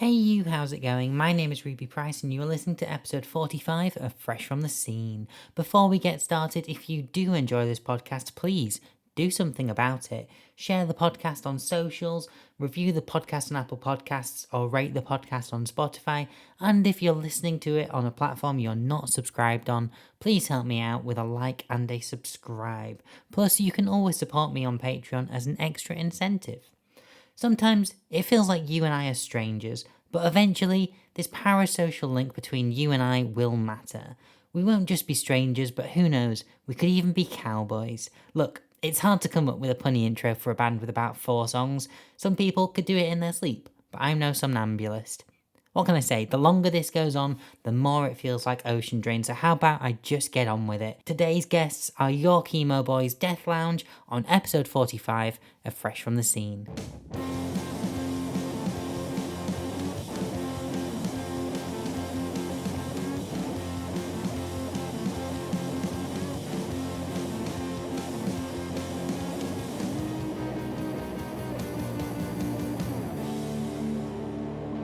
Hey you, how's it going? My name is Ruby Price and you're listening to episode 45 of Fresh from the Scene. Before we get started, if you do enjoy this podcast, please do something about it. Share the podcast on socials, review the podcast on Apple Podcasts, or rate the podcast on Spotify. And if you're listening to it on a platform you're not subscribed on, please help me out with a like and a subscribe. Plus, you can always support me on Patreon as an extra incentive. Sometimes it feels like you and I are strangers, but eventually this parasocial link between you and I will matter. We won't just be strangers, but who knows, we could even be cowboys. Look, it's hard to come up with a punny intro for a band with about 4 songs. Some people could do it in their sleep, but I'm no somnambulist. What can I say? The longer this goes on, the more it feels like Ocean Drain, so how about I just get on with it? Today's guests are your Chemo Boys Deathlounge on episode 45 of Fresh from the Scene.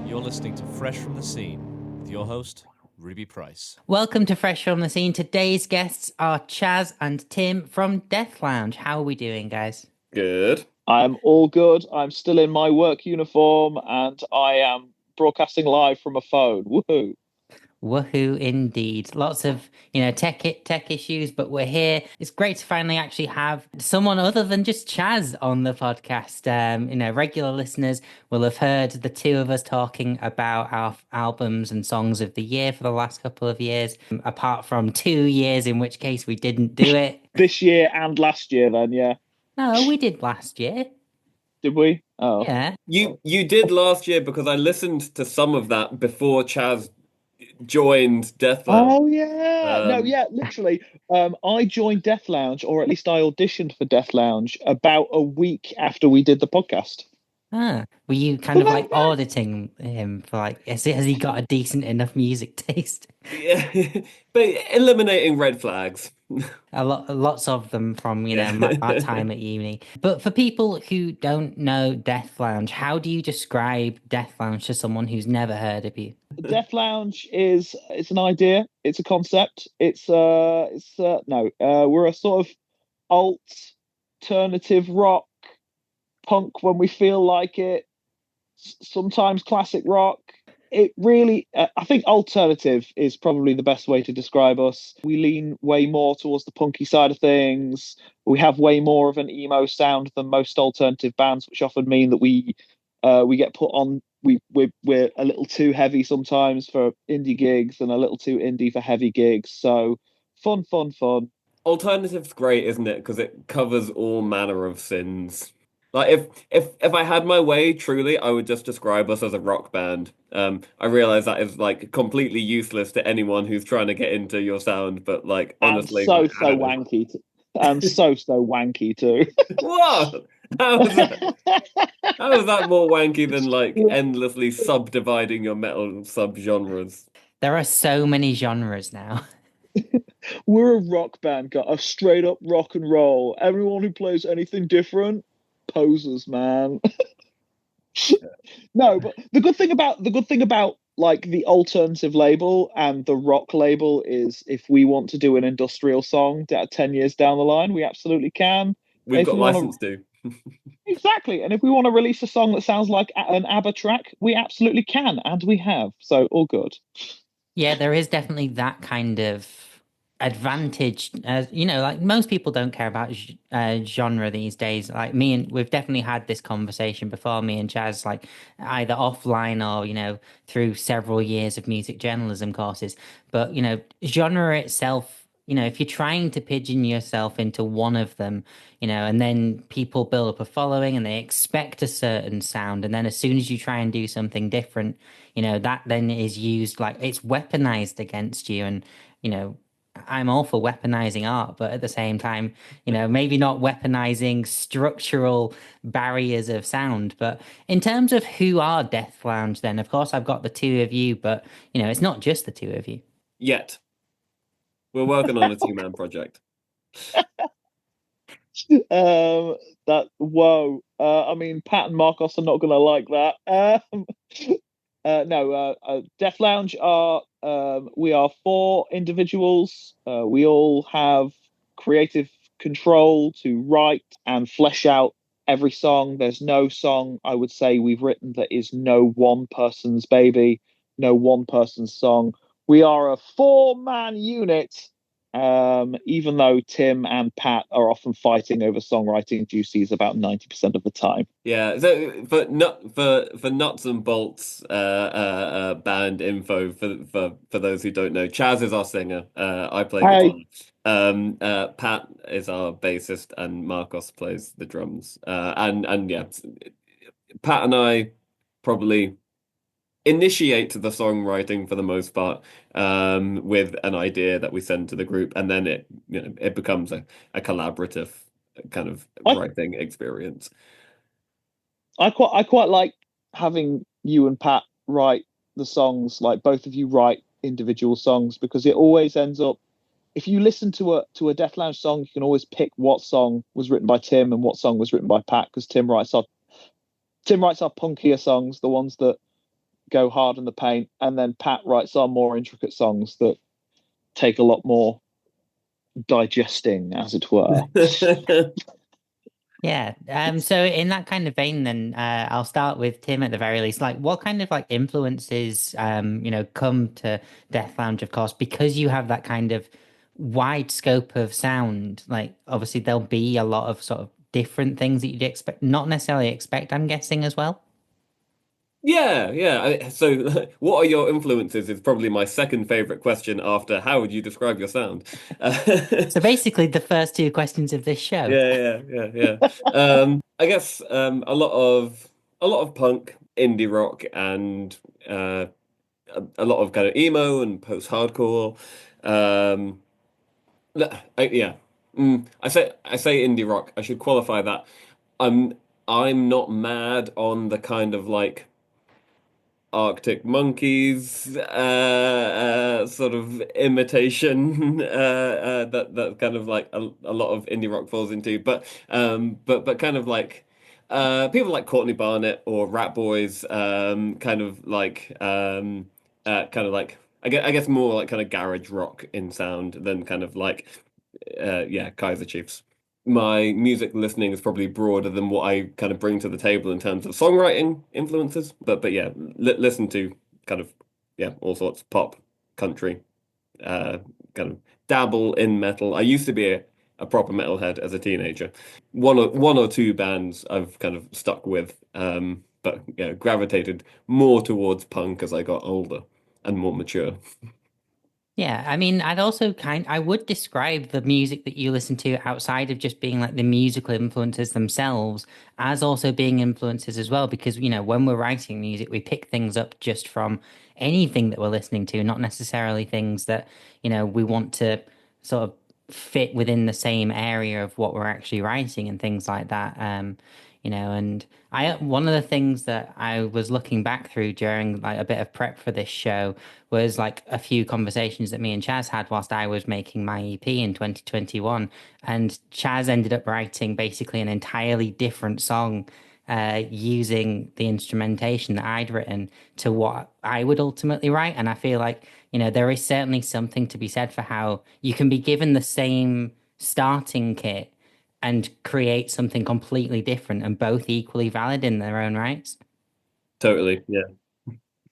You're listening to Fresh from the Scene with your host, Ruby Price. Welcome to Fresh from the Scene. Today's guests are Chazz and Tim from Deathlounge. How are we doing, guys? Good. I'm all good. I'm still in my work uniform and I am broadcasting live from a phone. Woohoo. Woohoo indeed. Lots of, tech issues, but we're here. It's great to finally actually have someone other than just Chazz on the podcast. Regular listeners will have heard the two of us talking about our albums and songs of the year for the last couple of years, apart from 2 years, in which case we didn't do it. This year and last year then, yeah. No, we did last year. Did we? Oh. Yeah. You did last year because I listened to some of that before Chazz joined Deathlounge. Oh yeah. Literally. I joined Deathlounge, or at least I auditioned for Deathlounge about a week after we did the podcast. Were you kind of like auditing him for like, has he got a decent enough music taste? Yeah, but eliminating red flags. Lots of them from, my time at uni. But for people who don't know Deathlounge, how do you describe Deathlounge to someone who's never heard of you? Deathlounge it's an idea, it's a concept. We're a sort of alternative rock punk when we feel like it, sometimes classic rock. It really, I think alternative is probably the best way to describe us. We lean way more towards the punky side of things. We have way more of an emo sound than most alternative bands, which often mean that we get put on. We're a little too heavy sometimes for indie gigs and a little too indie for heavy gigs. So fun. Alternative's great, isn't it? Because it covers all manner of sins. Like if I had my way, truly, I would just describe us as a rock band. I realize that is like completely useless to anyone who's trying to get into your sound, but like honestly, and so wanky, and so wanky too. What? How is that more wanky than like endlessly subdividing your metal subgenres? There are so many genres now. We're a rock band, got a straight up rock and roll. Everyone who plays anything different, posers, man. No, but the good thing about like the alternative label and the rock label is if we want to do an industrial song 10 years down the line, we absolutely can. We've got license to. Exactly. And if we want to release a song that sounds like an ABBA track, we absolutely can, and we have. So all good. Yeah, there is definitely that kind of advantage. Like most people don't care about genre these days. Like we've definitely had this conversation before, me and Chazz, like either offline or, through several years of music journalism courses. But, genre itself, if you're trying to pigeon yourself into one of them, and then people build up a following and they expect a certain sound. And then as soon as you try and do something different, that then is used like it's weaponized against you. And, I'm all for weaponizing art, but at the same time, maybe not weaponizing structural barriers of sound. But in terms of who are Deathlounge, then of course I've got the two of you, but it's not just the two of you. Yet. We're working on a 2-man project. I mean, Pat and Marcos are not going to like that. Deathlounge are we are 4 individuals. We all have creative control to write and flesh out every song. There's no song I would say we've written that is no one person's baby, no one person's song. We are a 4-man unit. Even though Tim and Pat are often fighting over songwriting duties about 90% of the time. Yeah, so for nuts and bolts band info for those who don't know, Chazz is our singer. I play guitar. Pat is our bassist, and Marcos plays the drums. And yeah, Pat and I probably initiate the songwriting for the most part, with an idea that we send to the group, and then it becomes a collaborative kind of writing experience. I quite like having you and Pat write the songs, like both of you write individual songs, because it always ends up, if you listen to a Deathlounge song, you can always pick what song was written by Tim and what song was written by Pat, because Tim writes our punkier songs, the ones that go hard in the paint, and then Pat writes our more intricate songs that take a lot more digesting, as it were. Yeah. So in that kind of vein, then I'll start with Tim at the very least. Like, what kind of like influences, come to Deathlounge, of course, because you have that kind of wide scope of sound. Like, obviously, there'll be a lot of sort of different things that you'd expect, not necessarily expect, I'm guessing, as well. Yeah. So, what are your influences is probably my second favorite question after how would you describe your sound? So basically, the first 2 questions of this show. Yeah. I guess a lot of punk, indie rock, and a lot of kind of emo and post-hardcore. Um, yeah. I say indie rock. I should qualify that. I'm I'm not mad on the kind of like Arctic Monkeys sort of imitation that kind of like a lot of indie rock falls into, but kind of like people like Courtney Barnett or Rat Boys, kind of like I guess more like kind of garage rock in sound than kind of like yeah, Kaiser Chiefs. My music listening is probably broader than what I kind of bring to the table in terms of songwriting influences. But yeah, listen to kind of yeah, all sorts, pop, country, uh, kind of dabble in metal. I used to be a proper metalhead as a teenager. One or two bands I've kind of stuck with, but yeah, gravitated more towards punk as I got older and more mature. Yeah, I mean, I would describe the music that you listen to outside of just being like the musical influences themselves as also being influences as well, because, when we're writing music, we pick things up just from anything that we're listening to, not necessarily things that, we want to sort of fit within the same area of what we're actually writing and things like that. And one of the things that I was looking back through during like a bit of prep for this show was like a few conversations that me and Chazz had whilst I was making my EP in 2021. And Chazz ended up writing basically an entirely different song using the instrumentation that I'd written to what I would ultimately write. And I feel like, there is certainly something to be said for how you can be given the same starting kit and create something completely different and both equally valid in their own rights. Totally, yeah.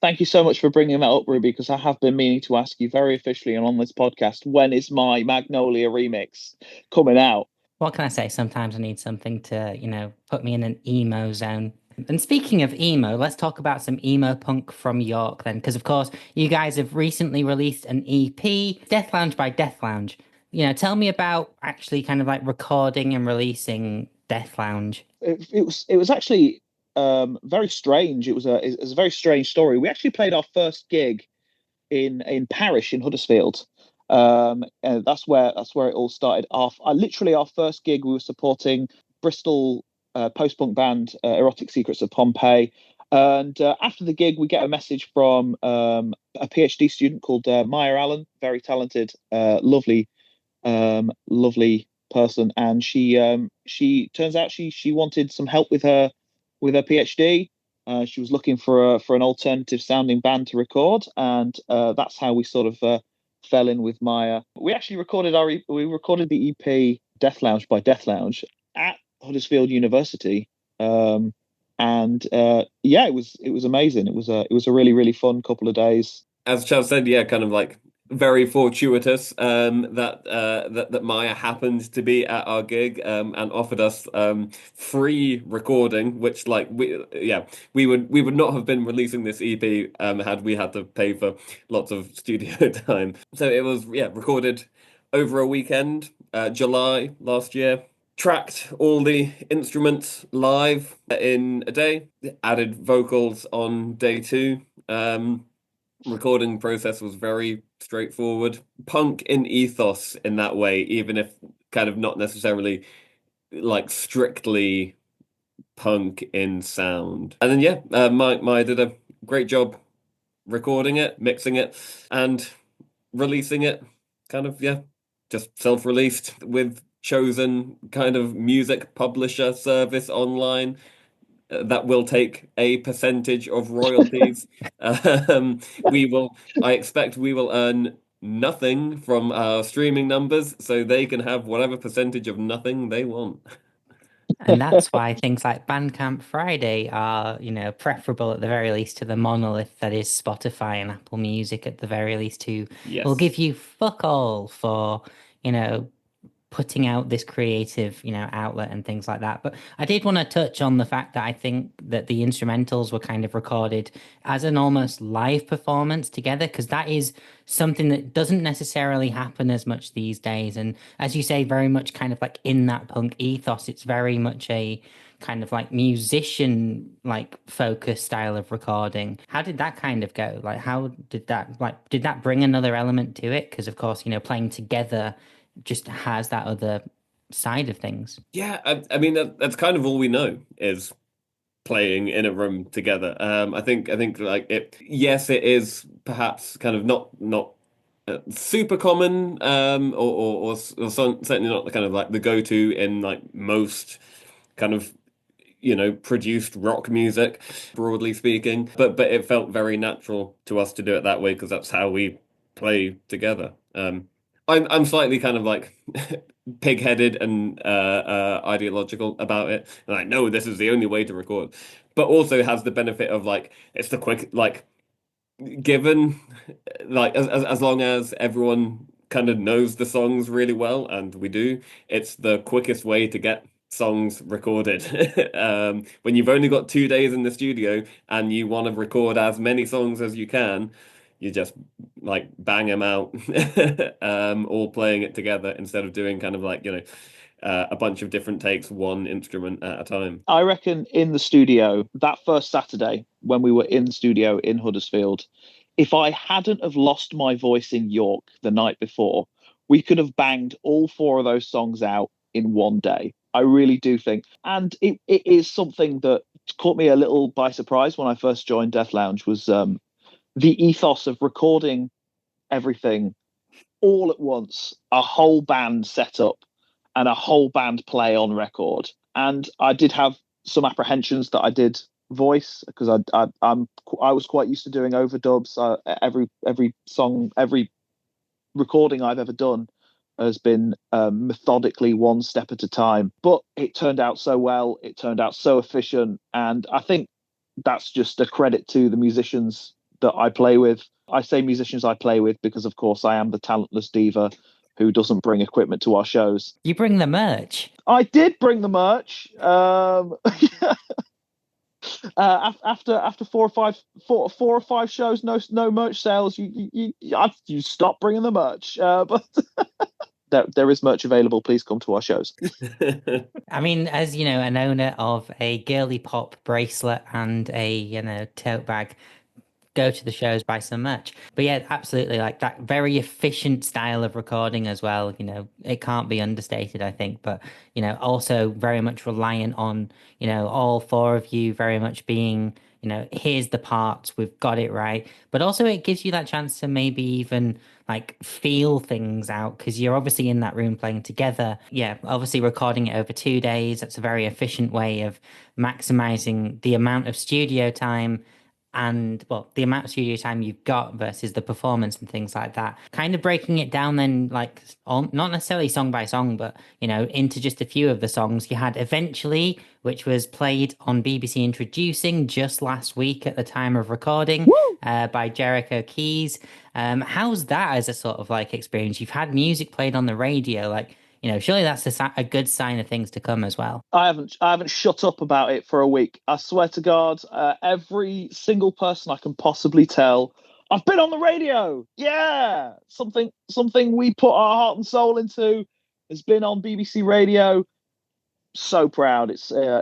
Thank you so much for bringing that up, Ruby, because I have been meaning to ask you very officially and on this podcast, when is my Magnolia remix coming out? What can I say? Sometimes I need something to, put me in an emo zone. And speaking of emo, let's talk about some emo punk from York then, because of course you guys have recently released an EP, Deathlounge by Deathlounge. Tell me about actually kind of like recording and releasing Deathlounge. It was actually very strange. It was a very strange story. We actually played our first gig in Parish in Huddersfield. And that's where it all started. Literally our first gig, we were supporting Bristol post-punk band Erotic Secrets of Pompeii. And after the gig, we get a message from a PhD student called Maya Allen, very talented, lovely person, and she turns out she wanted some help with her PhD. She was looking for an alternative sounding band to record, and that's how we sort of fell in with Maya. We actually we recorded the EP Deathlounge by Deathlounge at Huddersfield University, and yeah, it was amazing. It was a really fun couple of days. As Chazz said, yeah, kind of like very fortuitous that Maya happened to be at our gig and offered us free recording, which like we would not have been releasing this EP had we had to pay for lots of studio time. So it was recorded over a weekend, July last year. Tracked all the instruments live in a day, added vocals on day two. Recording process was very straightforward. Punk in ethos in that way, even if kind of not necessarily like strictly punk in sound. And then Maya did a great job recording it, mixing it, and releasing it. Kind of just self-released with chosen kind of music publisher service online that will take a percentage of royalties. I expect we will earn nothing from our streaming numbers, so they can have whatever percentage of nothing they want. And that's why things like Bandcamp Friday are, preferable at the very least to the monolith that is Spotify and Apple Music at the very least, who will give Yes. you fuck all for, putting out this creative, outlet and things like that. But I did want to touch on the fact that I think that the instrumentals were kind of recorded as an almost live performance together, because that is something that doesn't necessarily happen as much these days. And as you say, very much kind of like in that punk ethos, it's very much a kind of like musician like focus style of recording. How did that kind of go? Like how did that bring another element to it? Because of course, playing together just has that other side of things. Yeah, I mean that's kind of all we know is playing in a room together. I think like it. Yes, it is perhaps kind of not super common, certainly not the kind of like the go-to in like most kind of produced rock music, broadly speaking. But it felt very natural to us to do it that way because that's how we play together. I'm slightly kind of like pig-headed and ideological about it. Like, no, this is the only way to record, but also has the benefit of like it's the quick like given like as long as everyone kind of knows the songs really well, and we do, it's the quickest way to get songs recorded. When you've only got 2 days in the studio and you want to record as many songs as you can, you just like bang them out, all playing it together instead of doing kind of like a bunch of different takes, one instrument at a time. I reckon in the studio, that first Saturday when we were in the studio in Huddersfield, if I hadn't have lost my voice in York the night before, we could have banged all four of those songs out in one day. I really do think. And it is something that caught me a little by surprise when I first joined Deathlounge was the ethos of recording everything all at once, a whole band set up and a whole band play on record. And I did have some apprehensions that I did voice because I was quite used to doing overdubs. Every song, every recording I've ever done has been methodically one step at a time. But it turned out so well. It turned out so efficient, and I think that's just a credit to the musicians that I play with. I say musicians I play with because, of course, I am the talentless diva who doesn't bring equipment to our shows. You bring the merch. I did bring the merch. After four or five shows, no merch sales. You stop bringing the merch. But there is merch available. Please come to our shows. I mean, as you know, an owner of a girly pop bracelet and a tote bag, go to the shows, buy some merch. But yeah, absolutely, like that very efficient style of recording as well. It can't be understated, I think. But also very much reliant on all four of you very much being here's the parts, we've got it right. But also it gives you that chance to maybe even like feel things out because you're obviously in that room playing together. Yeah, obviously recording it over 2 days. That's a very efficient way of maximizing the amount of studio time and well, the amount of studio time you've got versus the performance and things like that. Kind of breaking it down then, like not necessarily song by song, but into just a few of the songs. You had Eventually, which was played on BBC Introducing just last week at the time of recording, by Jericho Keys. How's that as a sort of like experience? You've had music played on the radio, like. Surely that's a good sign of things to come as well. I haven't shut up about it for a week. I swear to God, every single person I can possibly tell, I've been on the radio. Yeah, something we put our heart and soul into has been on BBC Radio. So proud. It's yeah.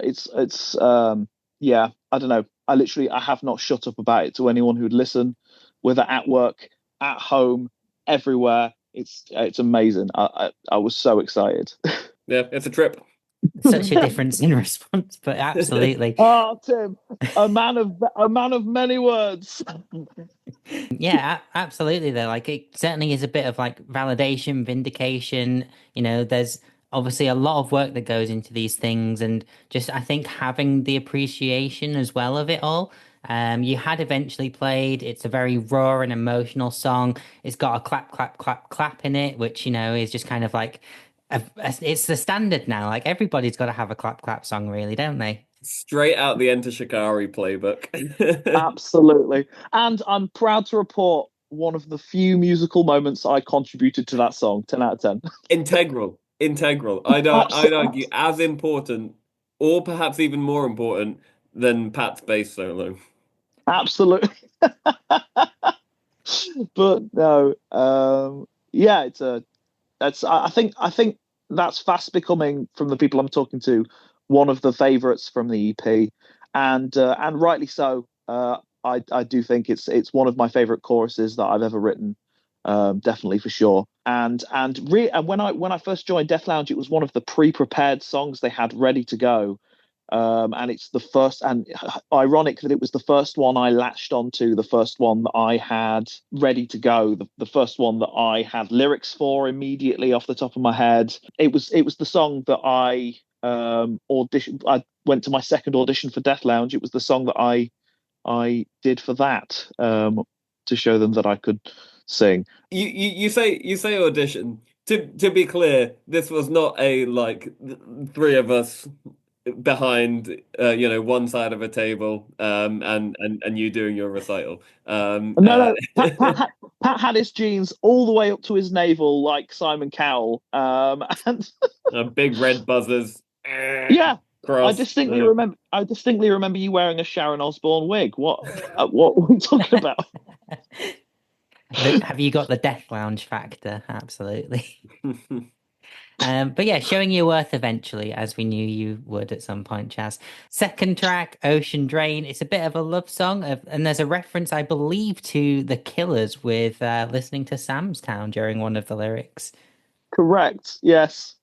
I don't know. I have not shut up about it to anyone who'd listen, whether at work, at home, everywhere. It's amazing. I was so excited. Yeah, it's a trip. Such a difference in response, but absolutely. Oh, Tim, a man of many words. Yeah, absolutely. Though, like it certainly is a bit of like validation, vindication. There's obviously a lot of work that goes into these things, and just I think having the appreciation as well of it all. You had Eventually played. It's a very raw and emotional song. It's got a clap, clap, clap, clap in it, which is just kind of like it's the standard now. Like everybody's got to have a clap, clap song, really, don't they? Straight out the Enter Shikari playbook. Absolutely. And I'm proud to report one of the few musical moments I contributed to that song. 10 out of 10. Integral. I'd argue as important, or perhaps even more important than Pat's bass solo. Absolutely. But no, yeah, I think that's fast becoming, from the people I'm talking to, one of the favorites from the EP, and rightly so. I do think it's one of my favorite choruses that I've ever written, definitely for sure. And when I first joined Deathlounge, it was one of the pre-prepared songs they had ready to go. And it's the first, and ironic that it was the first one I latched onto, the first one that I had ready to go, the first one that I had lyrics for immediately off the top of my head. It was the song that I auditioned. I went to my second audition for Deathlounge. It was the song that I did for that, to show them that I could sing. You say audition. To be clear, this was not a like three of us behind one side of a table and you doing your recital. No, Pat had his jeans all the way up to his navel like Simon Cowell, and big red buzzers. Yeah, Cross. I distinctly remember you wearing a Sharon Osbourne wig. What were we talking about? Have you got the Deathlounge factor? Absolutely. But yeah, showing your worth eventually, as we knew you would at some point, Chazz. Second track, Ocean Drain. It's a bit of a love song, and there's a reference, I believe, to The Killers with listening to Sam's Town during one of the lyrics. Correct. Yes.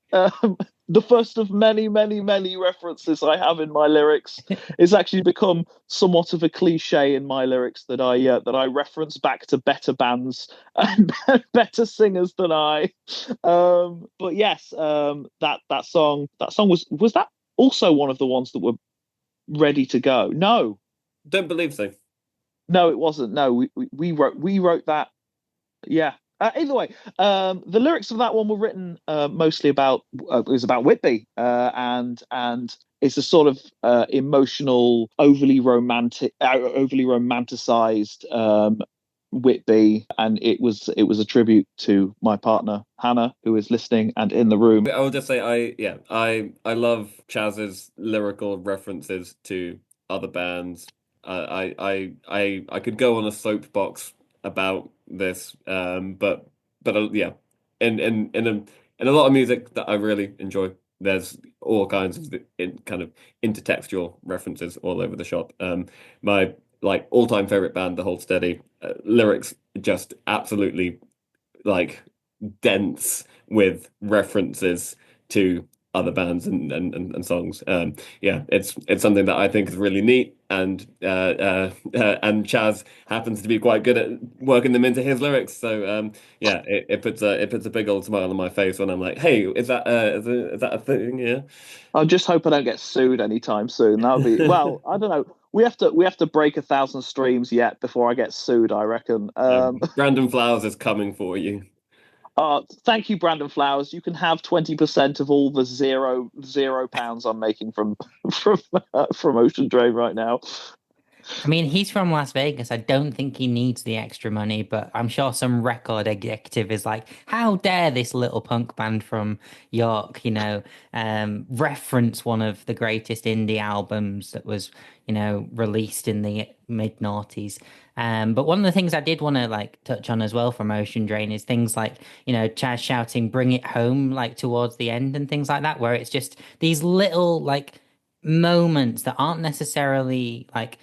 The first of many, many, many references I have in my lyrics. It's actually become somewhat of a cliche in my lyrics that I reference back to better bands and better singers than I. But yes, that song was that also one of the ones that were ready to go? No, don't believe so. No, it wasn't. No, we wrote that. Yeah. Either way, the lyrics of that one were written mostly about it was about Whitby, and it's a sort of emotional, overly romanticized Whitby, and it was a tribute to my partner Hannah, who is listening and in the room. I will just say I love Chazz's lyrical references to other bands. I could go on a soapbox about this, but yeah, in a lot of music that I really enjoy, there's all kinds of kind of intertextual references all over the shop. My like all-time favorite band, The Hold Steady, lyrics just absolutely like dense with references to other bands and songs. Yeah, it's something that I think is really neat. and Chazz happens to be quite good at working them into his lyrics. So yeah, it puts a big old smile on my face when I'm like, hey, is that a thing? Yeah. I just hope I don't get sued anytime soon. That would be, well, I don't know. We have to break 1,000 streams yet before I get sued, I reckon. Brandon Flowers is coming for you. Thank you, Brandon Flowers. You can have 20% of all the zero pounds I'm making from Ocean Drain right now. I mean, he's from Las Vegas. I don't think he needs the extra money, but I'm sure some record executive is like, how dare this little punk band from York, reference one of the greatest indie albums that was, released in the mid noughties. But one of the things I did want to like touch on as well from Ocean Drain is things like, Chaz shouting, bring it home, like towards the end and things like that, where it's just these little like moments that aren't necessarily like,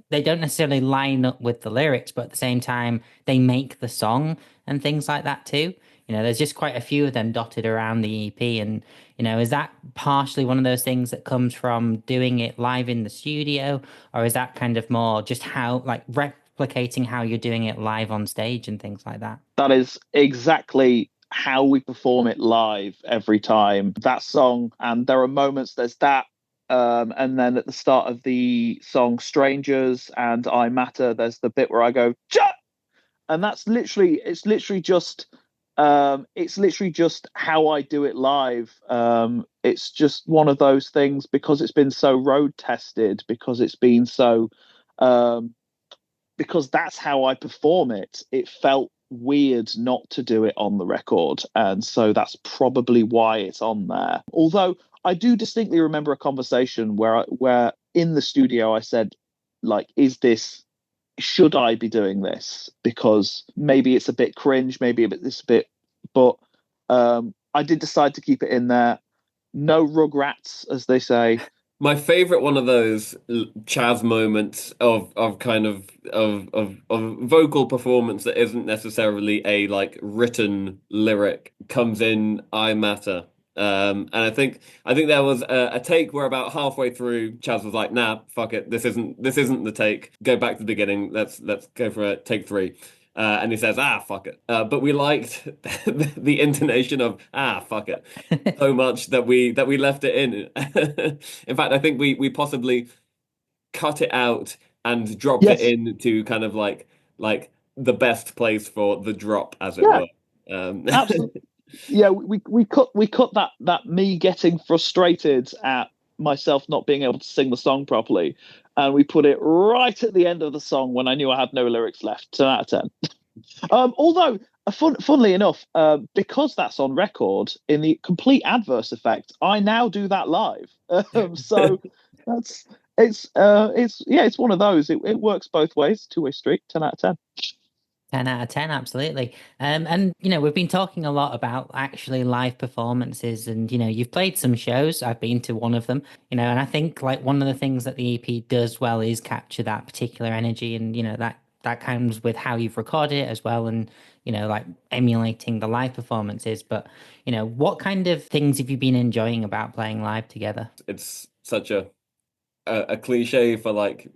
they don't necessarily line up with the lyrics, but at the same time, they make the song and things like that too. There's just quite a few of them dotted around the EP. And, is that partially one of those things that comes from doing it live in the studio? Or is that kind of more just how, like, replicating how you're doing it live on stage and things like that? That is exactly how we perform it live every time. That song, and there are moments, there's that. And then at the start of the song Strangers and I Matter, there's the bit where I go, Chut! And it's literally just how I do it live. It's just one of those things because it's been so road tested, because it's been so, because that's how I perform it. It felt weird not to do it on the record. And so that's probably why it's on there. Although I do distinctly remember a conversation where in the studio I said, like, should I be doing this? Because maybe it's a bit cringe, maybe but I did decide to keep it in there. No rugrats, as they say. My favorite one of those Chazz moments of vocal performance that isn't necessarily a like written lyric comes in I Matter. And I think there was a take where about halfway through Chazz was like, nah, fuck it, this isn't the take. Go back to the beginning. Let's go for a take 3. And he says, fuck it. But we liked the intonation of fuck it so much that we left it in. In fact, I think we possibly cut it out and dropped it into kind of like the best place for the drop, as it were. Absolutely. Yeah, we cut that me getting frustrated at myself not being able to sing the song properly, and we put it right at the end of the song when I knew I had no lyrics left. 10 out of 10. Although, funnily enough, because that's on record, in the complete adverse effect, I now do that live. So it's one of those. It works both ways. 2-way street. 10 out of 10. 10 out of 10, absolutely. And, we've been talking a lot about actually live performances and, you've played some shows. I've been to one of them, and I think like one of the things that the EP does well is capture that particular energy and, that comes with how you've recorded it as well and, like emulating the live performances. But, what kind of things have you been enjoying about playing live together? It's such a cliche for like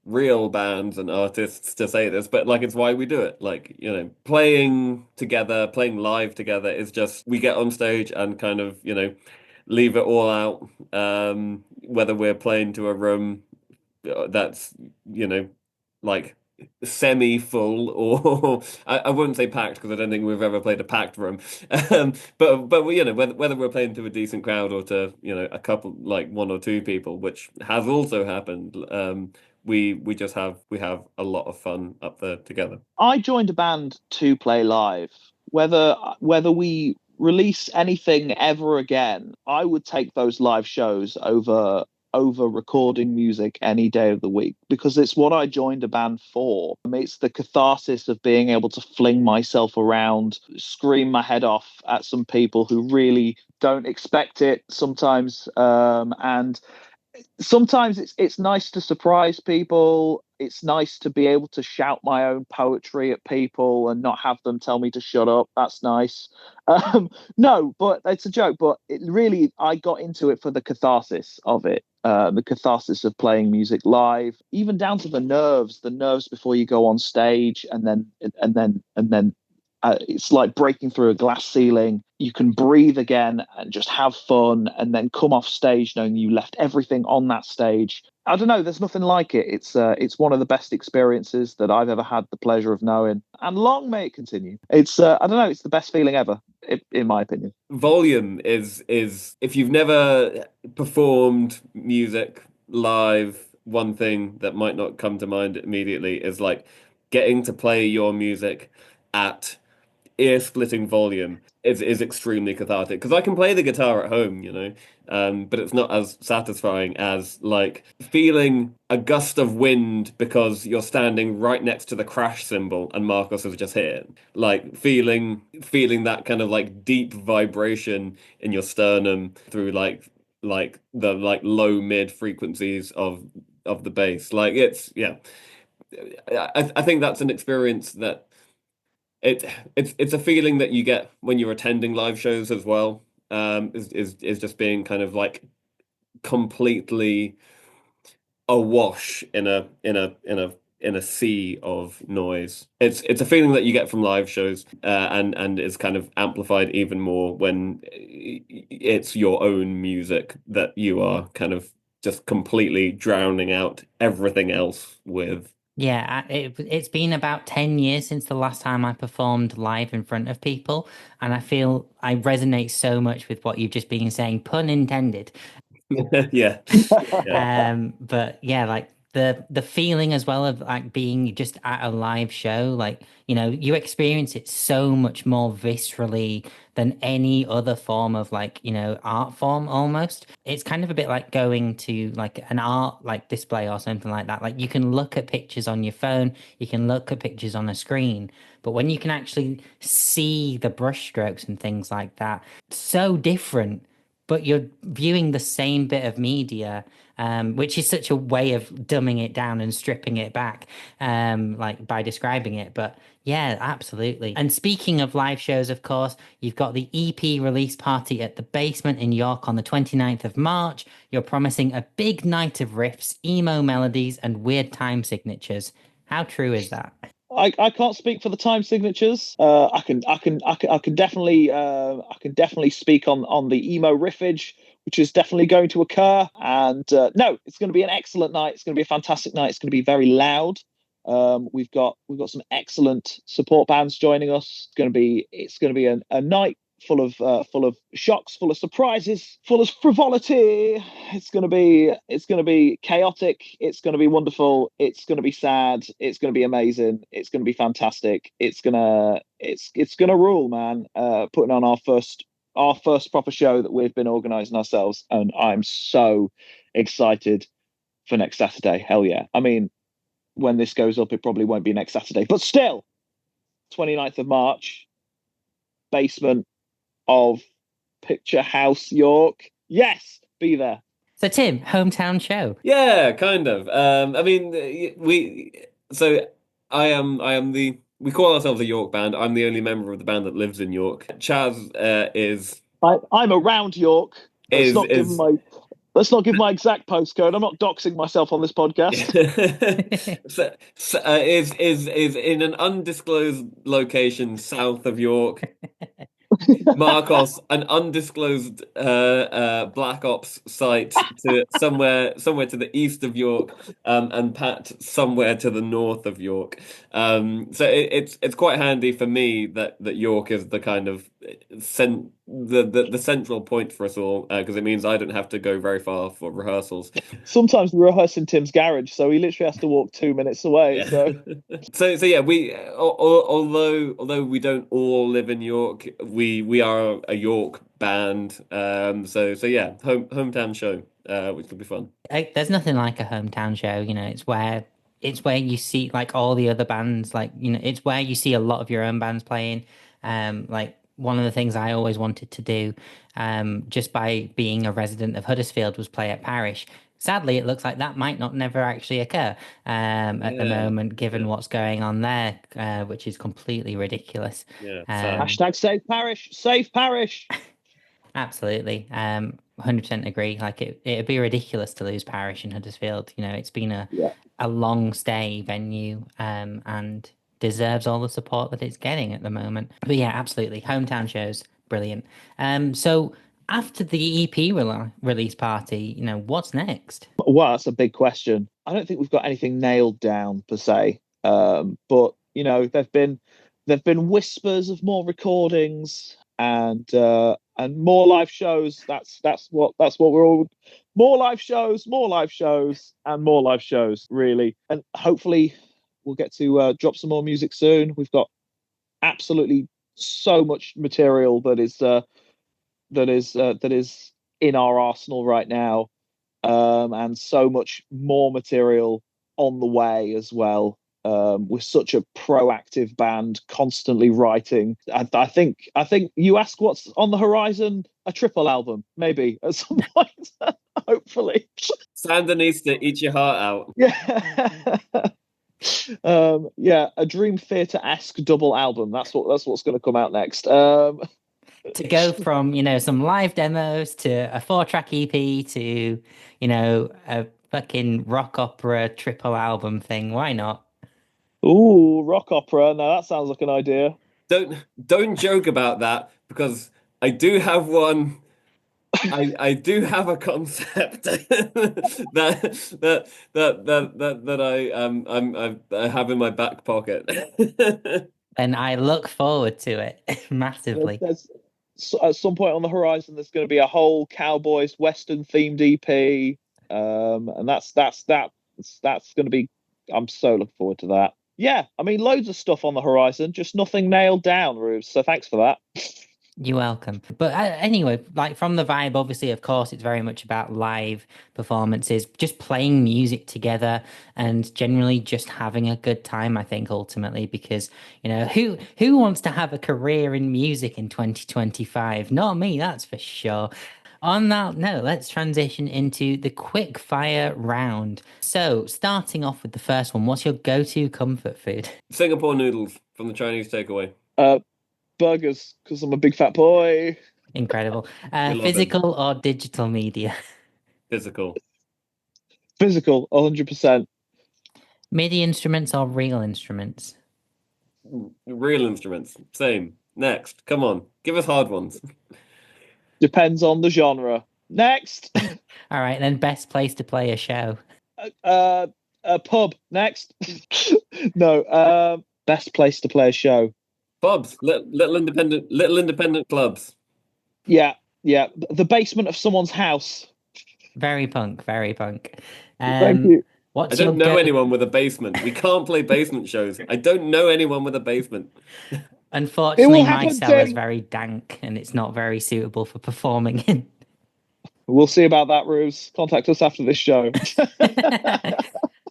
real bands and artists to say this, but like it's why we do it. Like, playing live together is just we get on stage and kind of, leave it all out. Whether we're playing to a room that's, like semi-full or I wouldn't say packed because I don't think we've ever played a packed room. But whether we're playing to a decent crowd or to, a couple like 1 or 2 people, which has also happened. We have a lot of fun up there together. I joined a band to play live. Whether we release anything ever again, I would take those live shows over recording music any day of the week, because it's what I joined a band for. It's the catharsis of being able to fling myself around, scream my head off at some people who really don't expect it sometimes, and sometimes it's nice to surprise people. It's nice to be able to shout my own poetry at people and not have them tell me to shut up. That's nice. No, but it's a joke. But it really, I got into it for the catharsis of it, the catharsis of playing music live, even down to the nerves before you go on stage, and then it's like breaking through a glass ceiling. You can breathe again and just have fun, and then come off stage knowing you left everything on that stage. I don't know. There's nothing like it. It's one of the best experiences that I've ever had the pleasure of knowing, and long may it continue. It's I don't know. It's the best feeling ever, in my opinion. Volume is if you've never performed music live, one thing that might not come to mind immediately is like getting to play your music at ear-splitting volume is extremely cathartic because I can play the guitar at home, but it's not as satisfying as like feeling a gust of wind because you're standing right next to the crash cymbal and Marcus has just hit it. Like feeling that kind of like deep vibration in your sternum through like the like low mid frequencies of the bass. Like it's yeah. I think that's an experience that it's a feeling that you get when you're attending live shows as well. Is just being kind of like completely awash in a sea of noise. It's a feeling that you get from live shows, and is kind of amplified even more when it's your own music that you are kind of just completely drowning out everything else with. Yeah, it's been about 10 years since the last time I performed live in front of people, and I feel I resonate so much with what you've just been saying, pun intended. Yeah. But yeah, like the feeling as well of like being just at a live show, like, you experience it so much more viscerally than any other form of like, art form almost. It's kind of a bit like going to like an art like display or something like that. Like you can look at pictures on your phone, you can look at pictures on a screen, but when you can actually see the brushstrokes and things like that, so different, but you're viewing the same bit of media, which is such a way of dumbing it down and stripping it back, like by describing it. But yeah, absolutely. And speaking of live shows, of course, you've got the EP release party at the Basement in York on the 29th of March. You're promising a big night of riffs, emo melodies, and weird time signatures. How true is that? I can't speak for the time signatures. I can definitely speak on the emo riffage, which is definitely going to occur. And no, it's going to be an excellent night. It's going to be a fantastic night. It's going to be very loud. We've got some excellent support bands joining us. It's going to be a night full of shocks, full of surprises, full of frivolity. It's going to be chaotic. It's going to be wonderful. It's going to be sad. It's going to be amazing. It's going to be fantastic. It's gonna rule, man. Putting on our first proper show that we've been organising ourselves, and I'm so excited for next Saturday. Hell yeah! I mean, when this goes up, it probably won't be next Saturday, but still, 29th of March, Basement of Picture House, York. Yes, be there. So Tim, hometown show. Yeah, kind of. I mean, we call ourselves a York band. I'm the only member of the band that lives in York. Chazz I'm around York. Let's not give my exact postcode. I'm not doxing myself on this podcast. is in an undisclosed location south of York. Marcos, an undisclosed Black Ops site to somewhere to the east of York, and Pat somewhere to the north of York. So it's quite handy for me that York is the kind of the central point for us all, because it means I don't have to go very far for rehearsals. Sometimes we rehearse in Tim's garage, so he literally has to walk 2 minutes away. Yeah. So yeah, although we don't all live in York, we are a York band. So yeah, hometown show, which will be fun. There's nothing like a hometown show, it's where you see like all the other bands, like, it's where you see a lot of your own bands playing. Like one of the things I always wanted to do, just by being a resident of Huddersfield, was play at Parish. Sadly, it looks like that might not never actually occur at the Yeah, moment, given yeah, what's going on there, which is completely ridiculous. yeah. Um, Hashtag save parish, save parish. Absolutely. 100% agree. Like it'd be ridiculous to lose Parish in Huddersfield. You know, it's been Yeah. a long stay venue, and deserves all the support that it's getting at the moment. But yeah, absolutely. Hometown shows, brilliant. So after the EP release party, you know, what's next? Well, that's a big question. I don't think we've got anything nailed down per se. But you know, there've been whispers of more recordings and more live shows. That's what we're all more live shows, and more live shows, really. And hopefully we'll get to drop some more music soon. We've got absolutely so much material that is in our arsenal right now, and so much more material on the way as well. We're such a proactive band, constantly writing. I think you ask what's on the horizon, a triple album, maybe at some point, hopefully. Sandinista, eat your heart out. Yeah. Yeah, a Dream Theater-esque double album. That's what's going to come out next. To go from, you know, some live demos to a 4-track EP to, you know, a fucking rock opera triple album thing. Why not? Ooh, rock opera. Now that sounds like an idea. Don't joke about that, because I do have one. I do have a concept that I have in my back pocket. And I look forward to it massively. At some point on the horizon, there's going to be a whole Cowboys Western themed EP, and that's going to be. I'm so looking forward to that. Yeah, I mean, loads of stuff on the horizon, just nothing nailed down, Rubes. So thanks for that. You're welcome. But anyway, like from the vibe, obviously, of course, it's very much about live performances, just playing music together and generally just having a good time, I think, ultimately, because, you know, who wants to have a career in music in 2025? Not me, that's for sure. On that note, let's transition into the quick fire round. So, starting off with the first one, what's your go-to comfort food? Singapore noodles from the Chinese takeaway. Burgers, because I'm a big fat boy. Incredible. We love Physical or digital media? Physical. Physical, 100%. MIDI instruments or real instruments? Real instruments. Same. Next. Come on. Give us hard ones. Depends on the genre. Next. All right, then best place to play a show. A pub. Next. No. Best place to play a show. Pubs. Little independent clubs. Yeah. The basement of someone's house. Very punk, very punk. Thank you. I What's don't your know go? anyone with a basement. We can't play basement shows. I don't know anyone with a basement. Unfortunately, my happen, cell is Tim. very dank and it's not very suitable for performing in. We'll see about that, Ruse. Contact us after this show.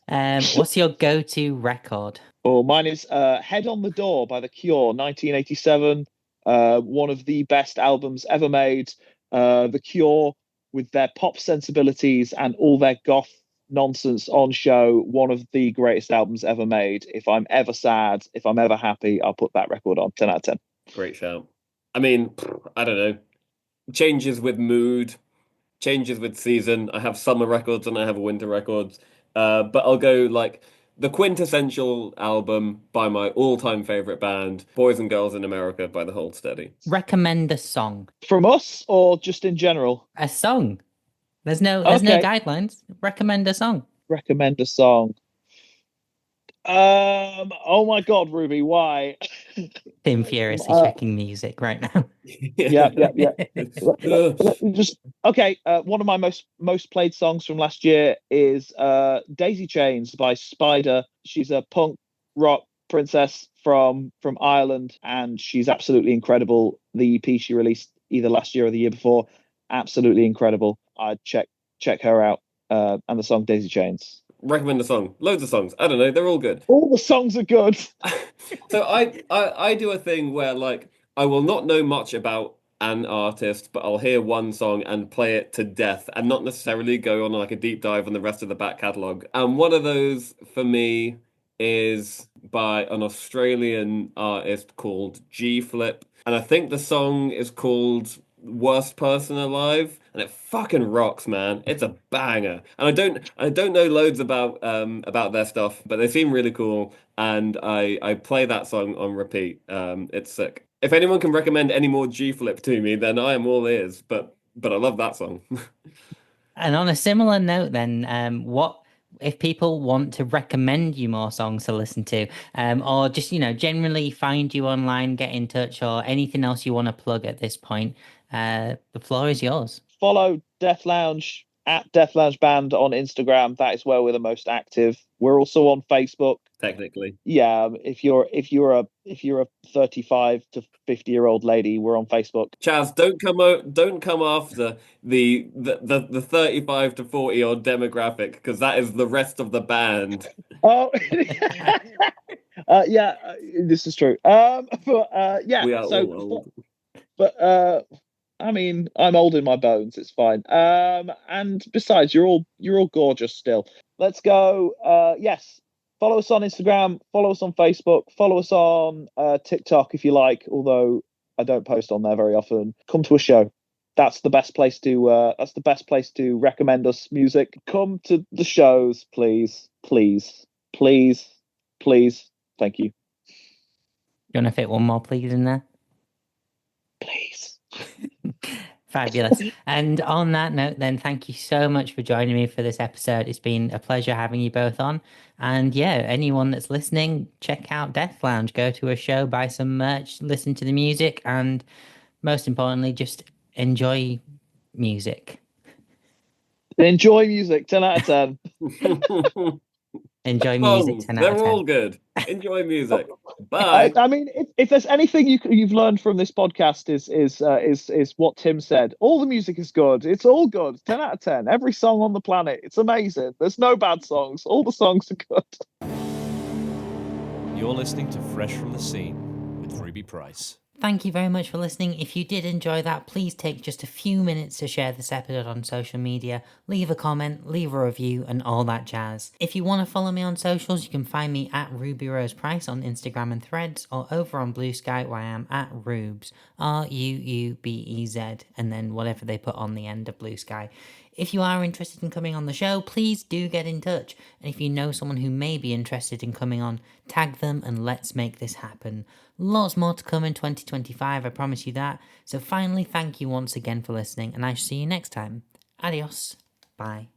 What's your go-to record? Oh, mine is Head on the Door by The Cure, 1987. One of the best albums ever made. The Cure, with their pop sensibilities and all their goth nonsense on show, one of the greatest albums ever made. If I'm ever sad, if I'm ever happy, I'll put that record on. 10 out of 10. Great shout. I mean, I don't know. Changes with mood, changes with season. I have summer records and I have winter records. But I'll go like the quintessential album by my all-time favorite band, Boys and Girls in America by The Hold Steady. Recommend a song. From us or just in general? A song. There's no Okay. guidelines. Recommend a song. Recommend a song. Oh my God, Ruby, why? Tim furiously checking music right now. Yeah. Let me just okay. One of my most played songs from last year is Daisy Chains by Spider. She's a punk rock princess from Ireland, and she's absolutely incredible. The EP she released either last year or the year before, absolutely incredible. I'd check her out. And the song Daisy Chains. Recommend a song. Loads of songs. I don't know. They're all good. All the songs are good. So I do a thing where like I will not know much about an artist, but I'll hear one song and play it to death and not necessarily go on like a deep dive on the rest of the back catalogue. And one of those for me is by an Australian artist called G Flip. And I think the song is called Worst Person Alive, and it fucking rocks, man. It's a banger. And I don't know loads about their stuff, but they seem really cool, and I play that song on repeat. It's sick. If anyone can recommend any more G Flip to me, then I am all ears. But I love that song. And on a similar note, then, what if people want to recommend you more songs to listen to, or just generally find you online, get in touch, or anything else you want to plug at this point? The floor is yours. Follow Deathlounge at Deathlounge Band on Instagram. That is where we're the most active. We're also on Facebook. Technically, Yeah, if you're a 35 to 50-year-old lady, we're on Facebook. Chazz, don't come after the 35 to 40 odd demographic, because that is the rest of the band. Oh, yeah, this is true. Yeah, We are so all old. but I mean, I'm old in my bones. It's fine. And besides, you're all gorgeous still. Let's go. Yes, follow us on Instagram. Follow us on Facebook. Follow us on TikTok if you like. Although I don't post on there very often. Come to a show. That's the best place to. That's the best place to recommend us music. Come to the shows, please, please, please, please. Thank you. You want to fit one more, please, in there? Please. Fabulous. And on that note, then, thank you so much for joining me for this episode. It's been a pleasure having you both on. And yeah, anyone that's listening, check out Deathlounge, go to a show, buy some merch, listen to the music, and most importantly, just enjoy music. Enjoy music. 10 out of 10. Enjoy music. Songs, 10 out of they're 10. all good. Enjoy music. Bye. I mean, if there's anything you've learned from this podcast is what Tim said. All the music is good. It's all good. 10 out of 10. Every song on the planet. It's amazing. There's no bad songs. All the songs are good. You're listening to Fresh from the Scene with Ruby Price. Thank you very much for listening. If you did enjoy that, please take just a few minutes to share this episode on social media, leave a comment, leave a review, and all that jazz. If you want to follow me on socials, you can find me at Ruby Rose Price on Instagram and Threads, or over on Blue Sky where I am at Rubes, RUUBEZ, and then whatever they put on the end of Blue Sky. If you are interested in coming on the show, please do get in touch. And if you know someone who may be interested in coming on, tag them and let's make this happen. Lots more to come in 2025, I promise you that. So finally, thank you once again for listening, and I shall see you next time. Adios. Bye.